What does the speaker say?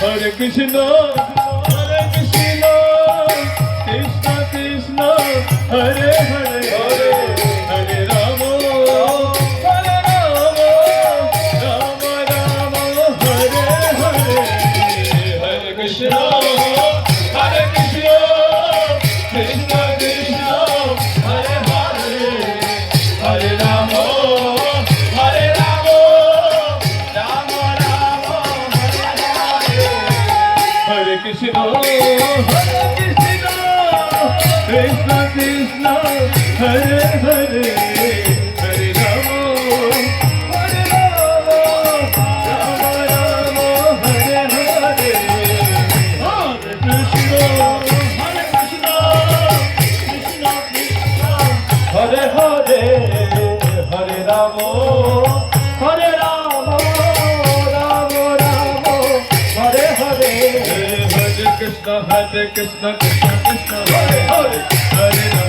Hare Krishna, Hare Krishna, Krishna Krishna, Hare Hare, Hare Rama, Hare Rama, Rama Rama, Hare Hare, Hare Krishna, Hare Krishna, Krishna Krishna, Hare Hare, Hare Rama, Hare Rama, Rama Rama, Hare Krishna, Krishna Krishna, Hare Hare, Hare Rama, Hare Rama, Rama Rama, Hare Hare, Hare Krishna, Krishna Krishna, Hare Hare, Hare Rama, Hare Rama, Rama Rama, Hare Hare, Hare Krishna, Krishna Krishna, Hare Hare, Hare